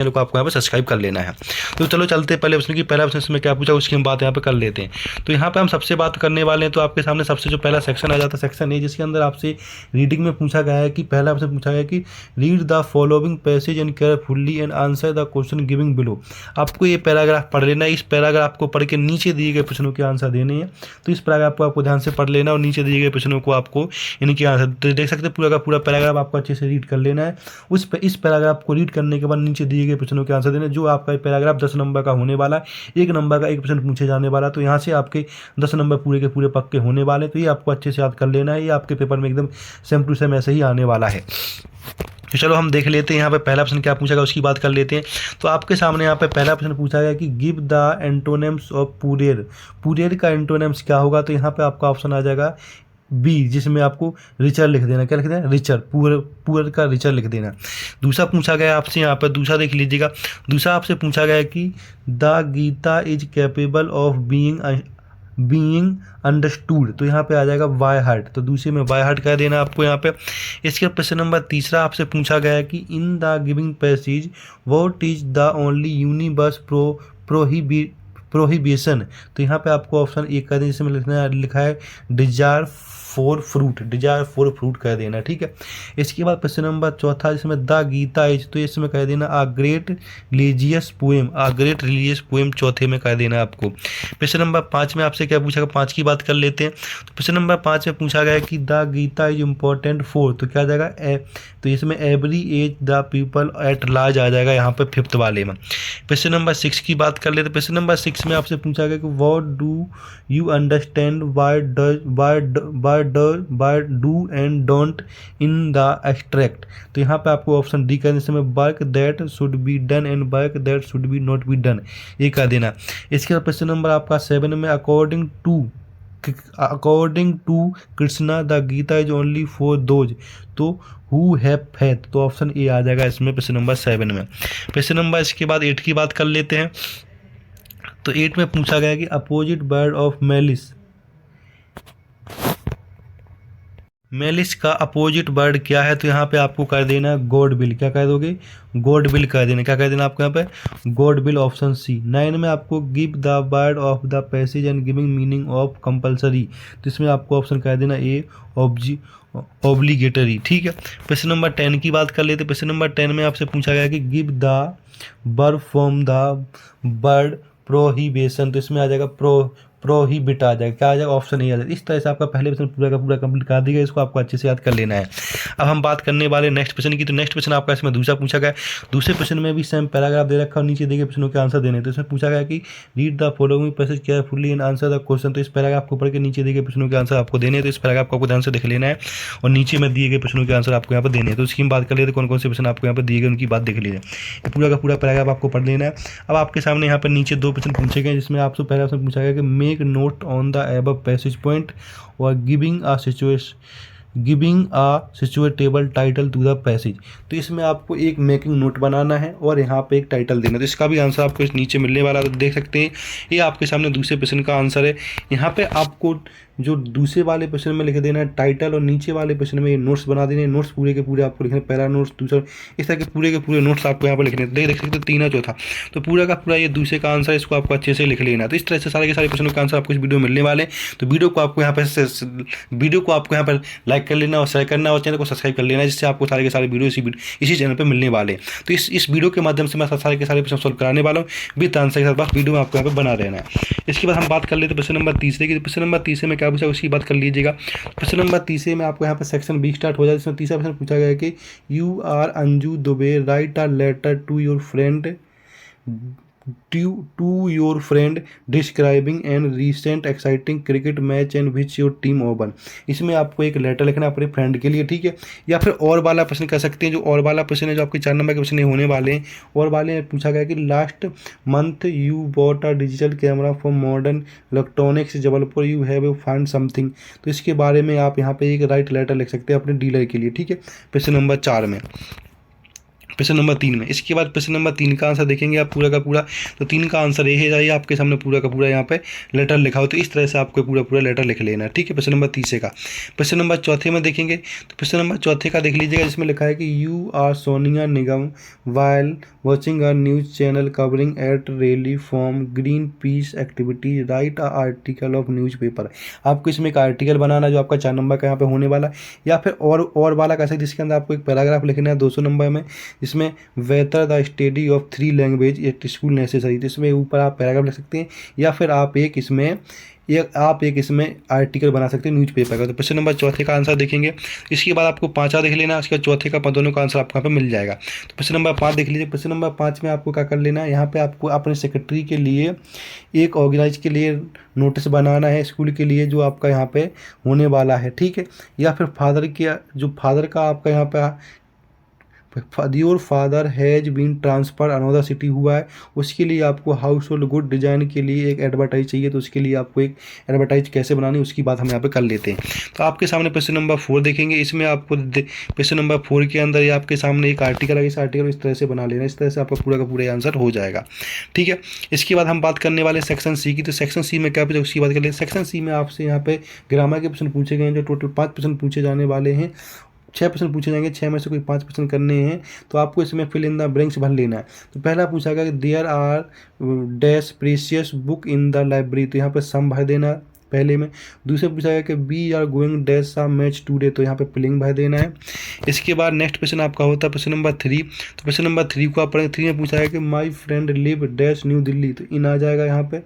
Channel को आपको यहाँ पे सब्सक्राइब कर लेना है। तो चलो चलते हैं पहले ऑप्शन की, पहला ऑप्शन इसमें क्या पूछा उसकी हम बात यहाँ पे कर लेते हैं। तो यहाँ पे हम सबसे बात करने वाले हैं, तो आपके सामने सबसे जो पहला सेक्शन आ जाता है सेक्शन ए, जिसके अंदर आपसे रीडिंग में पूछा गया है कि पहला ऑप्शन पूछा गया कि read the following passage and carefully and answer the question giving below. आपको ये पैराग्राफ पढ़ लेना है, इस पैराग्राफ को पढ़ के नीचे दिए गए प्रश्नों के आंसर देने हैं। तो इस पैराग्राफ को आपको ध्यान से पढ़ लेना और नीचे दिए गए प्रश्नों को आपको इनके आंसर तो देख सकते हैं। पूरा का पूरा पैराग्राफ आपको अच्छे से रीड कर लेना है। इस पैराग्राफ को रीड करने के बाद नीचे दिए गए प्रश्नों के आंसर देने। जो आपका पैराग्राफ 10 नंबर का होने वाला, 1 नंबर का 1 प्रश्न पूछे जाने वाला, तो यहाँ से आपके 10 नंबर पूरे के पूरे पक्के होने वाले। तो ये आपको अच्छे से याद कर लेना है, ये आपके पेपर में एकदम सेम टू सेम ऐसे ही आने वाला है। तो चलो हम देख लेते हैं यहाँ पे पहला प्रश्न क्या पूछा गया उसकी बात कर लेते हैं। तो आपके सामने यहाँ पे पहला प्रश्न पूछा गया कि गिव द एंटोनिम्स ऑफ पुरेर। पुरेर का एंटोनिम्स क्या होगा? तो यहाँ पे आपका ऑप्शन आ जाएगा बी, जिसमें आपको रिचर लिख देना। क्या लिख देना? रिचर, पुअर का रिचर लिख देना। दूसरा पूछा गया आपसे यहाँ पर, दूसरा देख लीजिएगा। दूसरा आपसे पूछा गया कि the Gita is capable of being understood. तो यहाँ पे आ जाएगा बाय हार्ट, तो दूसरे में बाय हार्ट कह देना आपको यहाँ पे। इसके प्रश्न नंबर तीसरा आपसे पूछा गया है कि in the giving passage what is the only universe prohibition. तो यहाँ पे आपको ऑप्शन ए कर देना, जिसमें लिखा है डिजायर फॉर फ्रूट कह देना, ठीक है। इसके बाद प्रश्न नंबर चौथा, जिसमें द गीता इज, तो इसमें कह देना आ ग्रेट रिलीजियस पोएम चौथे में कह देना आपको। प्रश्न नंबर 5 में आपसे क्या पूछा गया, 5 की बात कर लेते हैं। तो प्रश्न नंबर 5 में पूछा गया कि the Gita is important for, तो क्या आ जाएगा तो इसमें every age the people at large आ जाएगा यहाँ पर 5th वाले में। प्रश्न नंबर 6 की बात कर लेते हैं। प्रश्न नंबर 6 में आपसे पूछा गया कि what do you understand by do and don't in the extract. तो यहाँ पे आपको ऑप्शन डी करने से work that should be done and work that should be not be done, ये कर देना। इसके बाद प्रश्न नंबर आपका 7 में according to Krishna the Gita is only for those तो हु हैव फेथ, तो ऑप्शन ए आ जाएगा इसमें प्रश्न नंबर 7 में। प्रश्न नंबर इसके बाद 8 की बात कर लेते हैं। तो 8 में पूछा गया कि अपोजिट वर्ड ऑफ मेलिस का अपोजिट वर्ड क्या है? तो यहाँ पे आपको कर देना गॉड विल। क्या कह दोगे? गॉड विल कह देना। क्या कह देना आपको यहाँ पे? God will, option C. 9 में आपको give the word of the passage and giving meaning of compulsory, तो इसमें आपको ऑप्शन कह देना ए ऑब्लिगेटरी, ठीक है। प्रश्न नंबर 10 की बात कर लेते। प्रश्न नंबर 10 में आपसे पूछा गया कि give the verb from the word prohibition, तो इसमें आ जाएगा प्रोहिबिट आ जाएगा। क्या आ जाएगा? ऑप्शन ए आ जाएगा। इस तरह से आपका पहले प्रश्न पूरा का पूरा कंप्लीट कर दिया, इसको आपको अच्छे से याद कर लेना है। अब हम बात करने वाले नेक्स्ट प्रश्न की। तो नेक्स्ट प्रश्न आपका इसमें दूसरा पूछा गया। दूसरे प्रश्न में भी सेम पैराग्राफ दे रखा और नीचे दिए गए प्रश्नों के आंसर देने। तो इसमें पूछा गया कि read the following passage carefully and answer the question. तो इस पैराग्राफ को पढ़ के नीचे दिए गए प्रश्नों के आंसर आपको देने हैं। तो इस पैराग्राफ को आपको ध्यान से देख लेना है और नीचे में दिए गए प्रश्नों के आंसर आपको यहाँ पर देने हैं। तो इसकी हम बात कर लेते, कौन कौन से प्रश्न आपको यहाँ पर दिए गए उनकी बात देख लीजिए। पूरा का पूरा पैराग्राफ आपको पढ़ लेना है। अब आपके सामने यहाँ पर नीचे 2 प्रश्न पूछे गए, जिसमें आपसे पहला प्रश्न पूछा गया कि make note on the above passage point or giving a situatable title to the passage। तो इसमें आपको एक मेकिंग नोट बनाना है और यहाँ पे एक टाइटल देना। तो इसका भी आंसर आपको इस नीचे मिलने वाला, तो देख सकते हैं ये आपके सामने दूसरे प्रश्न का आंसर है। यहाँ पे आपको जो दूसरे वाले प्रश्न में लिख देना है टाइटल और नीचे वाले प्रश्न में ये नोट्स बना देने। नोट्स पूरे के पूरे आपको लिखने, पहला नोट्स, दूसरा, इस तरह के पूरे नोट्स आपको यहाँ पर लिखने। देख सकते 3 चौथा, तो पूरा का पूरा ये दूसरे का आंसर, इसको आपको अच्छे से लिख लेना। तो इस तरह से सारे के सारे प्रश्नों का आंसर आपको इस वीडियो में मिलने वाले। तो वीडियो को आपको यहाँ पर लाइक कर लेना और शेयर करना और चैनल को सब्सक्राइब कर लेना, जिससे आपको सारे के सारे वीडियो इसी चैनल पर मिलने वाले। तो इस वीडियो के माध्यम से मैं सारे के सारे प्रश्न सॉल्व कराने वाला हूँ विद आंसर के साथ। बस वीडियो में आपको यहाँ पर बना रहना है। इसके बाद हम बात कर लेते प्रश्न नंबर 3 की। प्रश्न नंबर 3 में क्या पूछा उसकी बात कर लीजिएगा। प्रश्न नंबर 3 में आपको यहाँ पर सेक्शन बी स्टार्ट हो जाए, जिसमें तीसरा प्रश्न पूछा गया है कि you are Anju Dubey write a letter to your friend describing an recent exciting cricket match and which your team won. इसमें आपको एक लेटर लिखना है अपने फ्रेंड के लिए, ठीक है। या फिर और वाला प्रश्न कर सकते हैं। जो और वाला प्रश्न है, जो आपके 4 नंबर के प्रश्न होने वाले हैं, और वाले में पूछा गया कि last month you bought a digital camera from modern electronics Jabalpur, you have find something. तो इसके बारे में आप यहाँ पे एक राइट लेटर लिख सकते हैं अपने डीलर के लिए, ठीक है। प्रश्न नंबर 4 में प्रश्न नंबर 3 में। इसके बाद प्रश्न नंबर 3 का आंसर देखेंगे आप पूरा का पूरा, तो 3 का आंसर ये है जाइए आपके सामने पूरा का पूरा यहाँ पे लेटर लिखा हो, तो इस तरह से आपको पूरा पूरा लेटर लिख लेना है, ठीक है। प्रश्न नंबर 3 का प्रश्न नंबर 4 में देखेंगे, तो प्रश्न नंबर 4 का देख लीजिएगा, जिसमें लिखा है कि you are Sonia Nigam while watching a news channel covering a rally from Greenpeace activity write a article of newspaper. आपको इसमें एक आर्टिकल बनाना जो आपका 4 नंबर का यहाँ पे होने वाला है, या फिर और वाला कैसे, जिसके अंदर आपको एक पैराग्राफ लिखना है 200 नंबर में, जिसमें whether the study of 3 language at school necessary, तो इसमें ऊपर आप पैराग्राफ लिख सकते हैं, या फिर आप एक इसमें आर्टिकल बना सकते हैं न्यूज़पेपर का। तो प्रश्न नंबर 4 का आंसर देखेंगे। इसके बाद आपको 5वां देख लेना, उसके बाद 4 का दोनों का आंसर आपको यहाँ पे मिल जाएगा। तो प्रश्न नंबर 5 देख लीजिए। प्रश्न नंबर 5 में आपको क्या कर लेना है, यहाँ पे आपको अपने सेक्रेटरी के लिए एक ऑर्गेनाइज के लिए नोटिस बनाना है स्कूल के लिए, जो आपका यहाँ पे होने वाला है, ठीक है। या फिर फादर का आपका यहाँ पे your father has been transfer another city हुआ है, उसके लिए आपको हाउस होल्ड गुड डिजाइन के लिए एक एडवर्टाइज चाहिए, तो उसके लिए आपको एक एडवर्टाइज कैसे बनानी है उसकी बात हम यहाँ पे कर लेते हैं। तो आपके सामने प्रश्न नंबर 4 देखेंगे। इसमें आपको प्रश्न नंबर 4 के अंदर ये आपके सामने एक आर्टिकल है, इस आर्टिकल इस तरह से बना लेना, इस तरह से आपका पूरा का पूरा आंसर हो जाएगा, ठीक है। इसके बाद हम बात करने वाले सेक्शन सी की। तो सेक्शन सी में क्या पूछा उसकी बात कर ले। सेक्शन सी में आपसे यहाँ पे ग्रामर के प्रश्न पूछे गए हैं, जो टोटल 5 प्रश्न पूछे जाने वाले हैं। 6 प्रश्न पूछे जाएंगे, 6 में से कोई 5 प्रश्न करने हैं, तो आपको इसमें फिल इन द ब्लैंक्स भर लेना है। तो पहला पूछा गया कि there are dash precious book in the library, तो यहाँ पे सम भर देना पहले में। दूसरे पूछा गया कि we are going dash a match today, तो यहाँ पे फिलिंग भर देना है। इसके बाद नेक्स्ट क्वेश्चन आपका होता है प्रश्न नंबर 3। तो प्रश्न नंबर 3 को आप पढ़ेंगे। 3 में पूछा गया कि my friend live dash new Delhi, तो इन आ जाएगा यहाँ पे।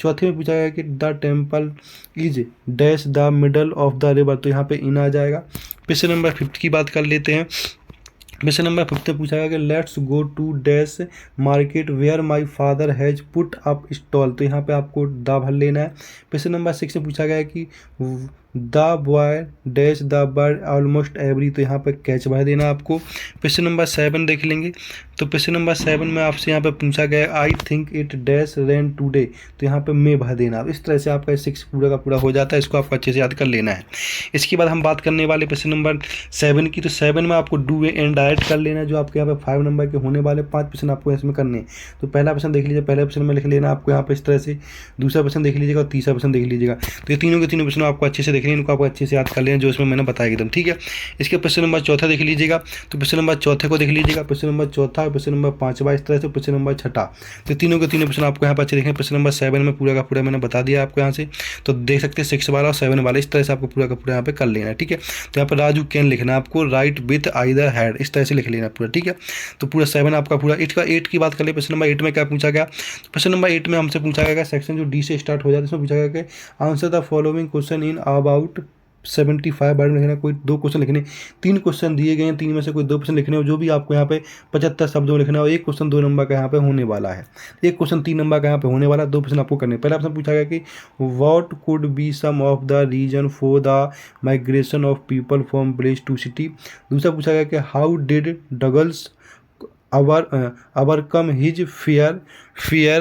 चौथे में पूछा गया कि the temple is dash the middle of the river, तो यहाँ पे इन आ जाएगा। प्रश्न नंबर 5 की बात कर लेते हैं। क्वेश्चन नंबर 5 में पूछा गया कि let's go to dash market where my father has put up stall, तो यहाँ पे आपको द भर लेना है। क्वेश्चन नंबर 6 में पूछा गया कि the boy dash the bird almost every, तो यहाँ पे कैच भर देना आपको। क्वेश्चन नंबर 7 देख लेंगे। तो क्वेश्चन नंबर 7 में आपसे यहाँ पे पूछा गया I think it dash rain today, तो यहाँ पे मे भर देना। इस तरह से आपका 6 पूरा का पूरा हो जाता है, इसको आपको अच्छे से याद कर लेना है। इसके बाद हम बात करने वाले प्रश्न नंबर 7 की। तो 7 में आपको डू एंड डायरेक्ट कर लेना है, जो आपके यहाँ पे 5 नंबर के होने वाले 5 प्रश्न आपको इसमें करने हैं। तो पहला प्रश्न देख लीजिए, पहले प्रश्न में लिख लेना आपको यहाँ पे इस तरह से, दूसरा प्रश्न देख लीजिएगा और तीसरा प्रश्न देख लीजिएगा। तो ये तीनों के तीनों प्रश्न आपको अच्छे से देख लें, इनको आपको अच्छे से याद कर लें, जो इसमें मैंने बताया एकदम, ठीक है। इसके प्रश्न नंबर 4 देख लीजिएगा। तो प्रश्न नंबर 4 को देख लीजिएगा, प्रश्न नंबर 4 और प्रश्न नंबर 5 इस तरह से, प्रश्न नंबर 6। तो तीनों के तीनों प्रश्न आपको यहाँ पर अच्छे देखें। प्रश्न नंबर 7 में पूरा का पूरा मैंने बता दिया आपको यहाँ से, तो देख सकते हैं 6 वाला और 7 वाला, इस तरह से आपको पूरा का पूरा यहाँ पे कर लेना है, ठीक है। तो यहाँ पर राजू कैन लिखना है आपको, राइट विथ आइदर हैड, इस तरह से लिख लेना पूरा, ठीक है। तो पूरा 7 आपका पूरा। 8 की बात कर ले। प्रश्न नंबर 8 में क्या पूछा गया। प्रश्न नंबर 8 में हमसे पूछा गया सेक्शन जो डी से स्टार्ट हो जाता है, इसमें पूछा गया कि answer the following question in about 75 word में लिखना। कोई 2 क्वेश्चन लिखने, 3 क्वेश्चन दिए गए हैं, 3 में से कोई 2 क्वेश्चन लिखने हो, जो भी आपको यहाँ पे 75 शब्दों में लिखना हो। 1 क्वेश्चन 2 नंबर का यहाँ पे होने वाला है, 1 क्वेश्चन 3 नंबर का यहाँ पे होने वाला, 2 प्रश्न आपको करने। पहला प्रश्न पूछा गया कि what could be some of the reason for the migration of people from village to city. दूसरा पूछा गया कि how did Douglas overcome his fear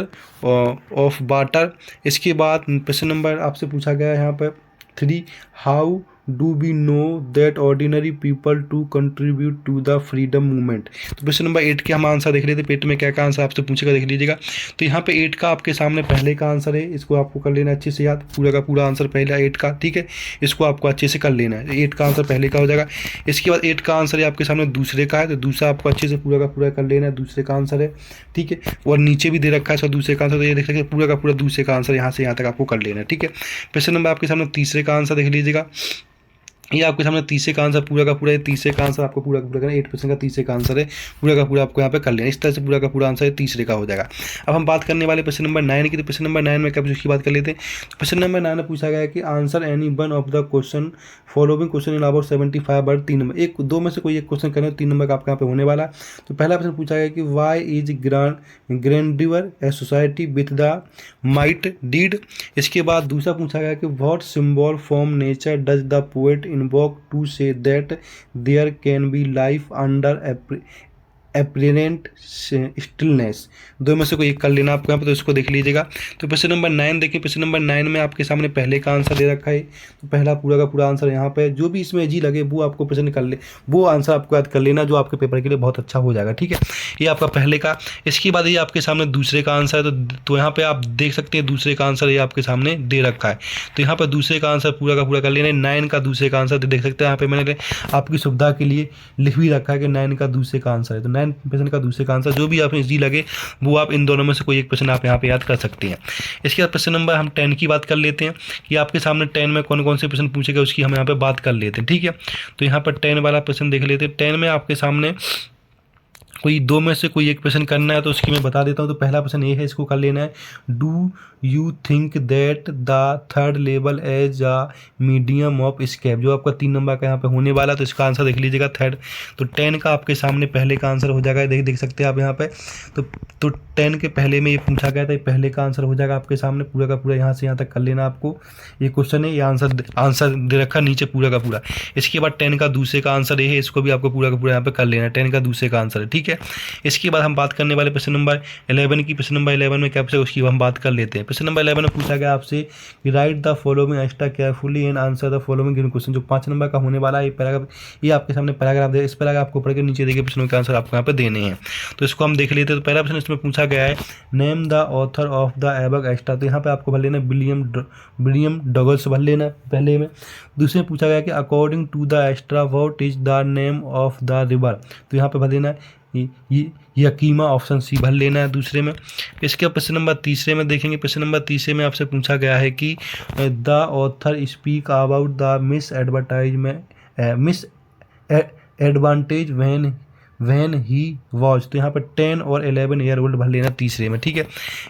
of water। इसके बाद प्रश्न नंबर आपसे पूछा गया है यहाँ पर 3, how do we know that ordinary people to contribute to the freedom movement. तो प्रश्न नंबर 8 के हम आंसर देख लेते, पेट में क्या क्या आंसर आपसे पूछेगा देख लीजिएगा। तो यहाँ पे 8 का आपके सामने पहले का आंसर है, इसको आपको कर लेना अच्छे से याद, पूरा का पूरा आंसर पहला 8 का, ठीक है। इसको आपको अच्छे से कर लेना है, 8 का आंसर पहले का हो जाएगा। इसके बाद 8 का आंसर है आपके सामने दूसरे का है, तो दूसरा आपको अच्छे से पूरा का पूरा कर लेना है, दूसरे का आंसर है, ठीक है। और नीचे भी दे रखा है सर दूसरे का आंसर, तो ये देख सकते पूरा का पूरा दूसरे का आंसर यहाँ से यहाँ तक आपको कर लेना है, ठीक है। प्रश्न नंबर आपके सामने तीसरे का आंसर देख लीजिएगा। ये आपके सामने तीसरे का आंसर पूरा का पूरा है, तीसरे का आंसर आपको पूरा का पूरा करना, 8% का तीसरे का आंसर है, पूरा का पूरा आपको यहाँ पे कर लेना। इस तरह से पूरा का पूरा आंसर तीसरे का हो जाएगा। अब हम बात करने वाले प्रश्न नंबर 9 की। तो प्रश्न नंबर 9 में क्या उसकी बात कर लेते हैं। तो प्रश्न नंबर 9 में पूछा गया है कि answer any one of the question following question in about 75 word. 3 number, 2 में से कोई एक क्वेश्चन करें, 3 नंबर का आपके यहाँ पे होने वाला। तो पहला प्रश्न पूछा गया कि why is grandeur a society with the might deed. इसके बाद दूसरा पूछा गया कि what symbol from nature does the poet invoke to say that there can be life under apparent stillness, दो में से कोई एक कर लेना आपको यहाँ पे, तो इसको देख लीजिएगा। तो क्वेश्चन नंबर 9 देखिए, क्वेश्चन नंबर 9 में आपके सामने पहले का आंसर दे रखा है, तो पहला पूरा का पूरा आंसर यहाँ पे, जो भी इसमें जी लगे वो आपको प्रश्न कर ले, वो आंसर आपको याद कर लेना, जो आपके पेपर के लिए बहुत अच्छा हो जाएगा, ठीक है। ये आपका पहले का। इसके बाद ये आपके सामने दूसरे का आंसर है, तो यहाँ पे आप देख सकते हैं दूसरे का आंसर ये आपके सामने दे रखा है, तो यहाँ पर दूसरे का आंसर पूरा का पूरा कर लेना। 9 का दूसरे का आंसर देख सकते हैं, यहाँ पे मैंने आपकी सुविधा के लिए लिख भी रखा है कि 9 का दूसरे का आंसर है, तो 9% का दूसरे का आंसर जो भी आपने जी लगे वो आप इन दोनों में से कोई एक प्रश्न आप यहाँ पे याद कर सकते हैं। इसके बाद प्रश्न नंबर हम 10 की बात कर लेते हैं कि आपके सामने 10 में कौन कौन से प्रश्न पूछे गए उसकी हम यहाँ पे बात कर लेते हैं, ठीक है। तो यहाँ पर 10 वाला प्रश्न देख लेते हैं। 10 में आपके सामने कोई दो में से कोई एक प्रश्न करना है, तो उसकी मैं बता देता हूँ। तो पहला प्रश्न ये है, इसको कर लेना है, do you think that the third level as a medium of escape, जो आपका 3 नंबर का यहाँ पे होने वाला, तो इसका आंसर देख लीजिएगा थर्ड। तो 10 का आपके सामने पहले का आंसर हो जाएगा, देख सकते हैं आप यहाँ पे। तो 10 के पहले में ये पूछा गया था, ये पहले का आंसर हो जाएगा आपके सामने, पूरा का पूरा यहाँ से यहाँ तक कर लेना आपको। ये क्वेश्चन है, ये आंसर दे रखा नीचे पूरा का पूरा। इसके बाद 10 का दूसरे का आंसर ये है, इसको भी आपको पूरा का पूरा यहाँ पे कर लेना है, 10 का दूसरे का आंसर है, ठीक है। इसके बाद हम बात करने वाले प्रश्न नंबर 11 की। प्रश्न नंबर 11 में क्या पूछा उसकी हम बात कर लेते हैं। प्रश्न नंबर 11 में पूछा गया आपसे कि right the following extra carefully and answer the following given question, जो 5 नंबर का होने वाला है। ये पैराग्राफ, ये आपके सामने पैराग्राफ दे, इस पैराग्राफ को पढ़ के नीचे देखिए प्रश्नों के आंसर आपको यहाँ पे देने हैं, तो इसको हम देख लेते हैं। तो पहला प्रश्न इसमें पूछा गया है, name the author of the above extra, तो यहाँ पे आपको भर लेना विलियम डगल्स भर लेना पहले में। दूसरे में पूछा गया कि according to the extra what is the name of the river, तो यहाँ पे भर देना है ये यकीमा, ऑप्शन सी भर लेना है दूसरे में। इसके प्रश्न नंबर तीसरे में देखेंगे। प्रश्न नंबर तीसरे में आपसे पूछा गया है कि the author speak about the miss advantage when he was, तो यहाँ पर 10 और 11 ईयर ओल्ड भर लेना तीसरे में, ठीक है।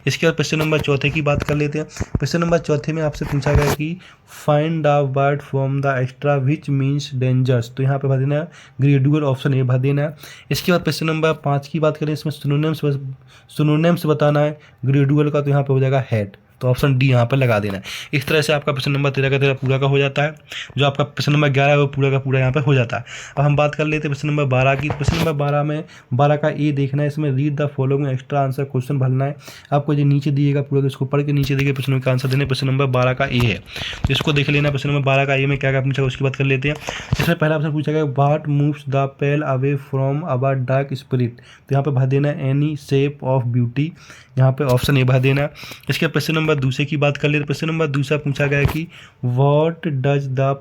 इसके बाद प्रश्न नंबर चौथे की बात कर लेते हैं। प्रश्न नंबर चौथे में आपसे पूछा गया कि find the word from the extra which means dangers, तो यहाँ पे भर देना है ग्रेडुअल, ऑप्शन ए भर देना है। इसके बाद प्रश्न नंबर 5 की बात करें, इसमें सिनोनिम्स बताना है ग्रेडुअल का, तो यहाँ पे हो जाएगा हेड, तो ऑप्शन डी यहाँ पर लगा देना है। इस तरह से आपका प्रश्न नंबर 13 का 13 पूरा का हो जाता है। जो आपका प्रश्न नंबर 11 है वो पूरा का पूरा यहाँ पर हो जाता है। अब हम बात कर लेते हैं प्रश्न नंबर 12 की। प्रश्न नंबर 12 में 12 का ए देखना है, इसमें read the following extra answer question भरना है। आपको जो नीचे दिएगा पूरा, इसको पढ़ के नीचे देखिए प्रश्नों का आंसर देने। प्रश्न नंबर 12 का ए है, तो इसको देख लेना। प्रश्न नंबर 12 का ए में क्या क्या पूछा उसकी बात कर लेते हैं। इसमें पहला प्रश्न पूछा गया, what moves the pale away from our dark spirit, तो यहाँ पर भर देना है एनी शेप ऑफ ब्यूटी, यहाँ पे ऑप्शन ए भर देना है। इसके प्रश्न नंबर दूसरे की बात कर लेते। प्रश्न नंबर दूसरा पूछा गया कि what does the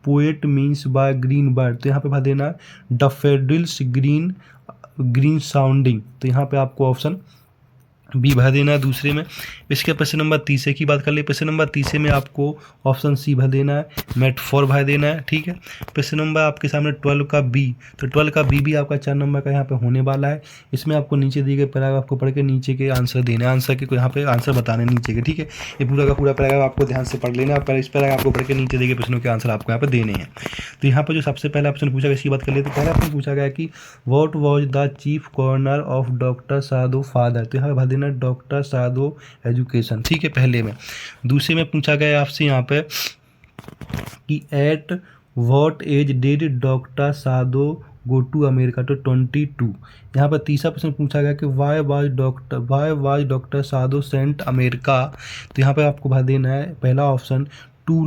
poet means by green bird, तो यहाँ पे भर देना है डैफोडिल्स ग्रीन साउंडिंग, तो यहाँ पे आपको ऑप्शन बी भर देना है दूसरे में। इसके प्रश्न नंबर तीसरे की बात कर ले। प्रश्न नंबर तीसरे में आपको ऑप्शन सी भर देना है, मेटाफोर भर देना है, ठीक है। प्रश्न नंबर आपके सामने 12 का बी, तो 12 का बी भी आपका 4 नंबर का यहाँ पे होने वाला है। इसमें आपको नीचे दिए गए पैराग्राफ को पढ़ के नीचे के आंसर देना है, आंसर के यहाँ पे आंसर बताने नीचे के, ठीक है। ये पूरा का पूरा पैराग्राफ आपको ध्यान से पढ़ लेना, पर इस पैराग्राफ को पढ़ के नीचे दिए गए प्रश्नों के आंसर आपको यहाँ पे देने हैं। तो यहाँ पर जो सबसे पहला ऑप्शन पूछा गया इसकी बात कर लेते। पहला ऑप्शन पूछा गया कि what was the chief corner of doctor Sadhu father, तो यहाँ पे भर देना डॉक्टर साधु एजुकेशन, ठीक है, पहले में। दूसरे में पूछा गया आपसे यहाँ पे कि at what age did doctor Sadhu go to America, तो 22। यहाँ पर तीसरा प्रश्न पूछा गया कि why was doctor Sadhu sent America, तो यहाँ पे आपको भर देना है पहला option to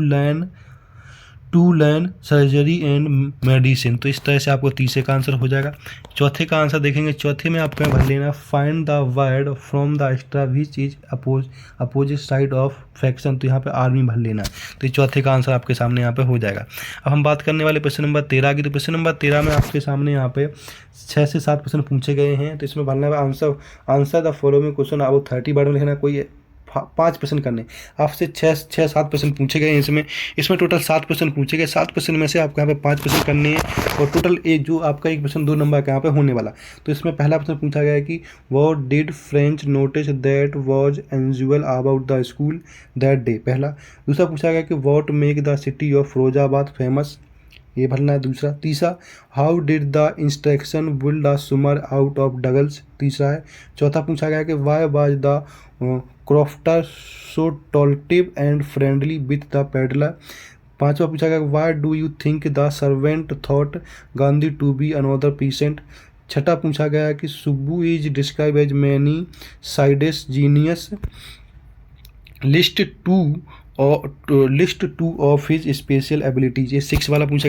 learn surgery and medicine, तो इस तरह से आपको तीसरे का आंसर हो जाएगा। चौथे का आंसर देखेंगे। चौथे में आपको भर लेना find the word from the extra which is opposite side of fraction, तो यहाँ पे आर्मी भर लेना, तो चौथे का आंसर आपके सामने यहाँ पे हो जाएगा। अब हम बात करने वाले प्रश्न नंबर 13 की। तो प्रश्न नंबर 13 में आपके सामने यहाँ पे 6 से 7 प्रश्न पूछे गए हैं, तो इसमें भरना है आंसर द फॉलोइंग क्वेश्चन, अब 30 वर्ड में लिखना, कोई 5 प्रश्न करने। आपसे 6-7 प्रश्न पूछे गए हैं। इसमें टोटल 7 प्रश्न पूछे गए। 7 प्रश्न में से आपको यहाँ पे 5 प्रश्न करने हैं, और टोटल जो आपका एक प्रश्न 2 नंबर का यहाँ पे होने वाला। तो इसमें पहला प्रश्न पूछा गया है कि what did Franz notice that was unusual about the school that day, पहला। दूसरा पूछा गया कि what make the city of Firozabad famous, ये भरना है दूसरा। तीसरा, how did the instruction build the summer out of Douglas, तीसरा है। चौथा पूछा गया कि why was the crofter so talkative and friendly with the peddler. पांचवा पूछा गया why do you think the servant thought Gandhi to be another patient. छठा पूछा गया है कि Subbu is describe as many sided genius, list two of his special abilities. ये 6 वाला पूछा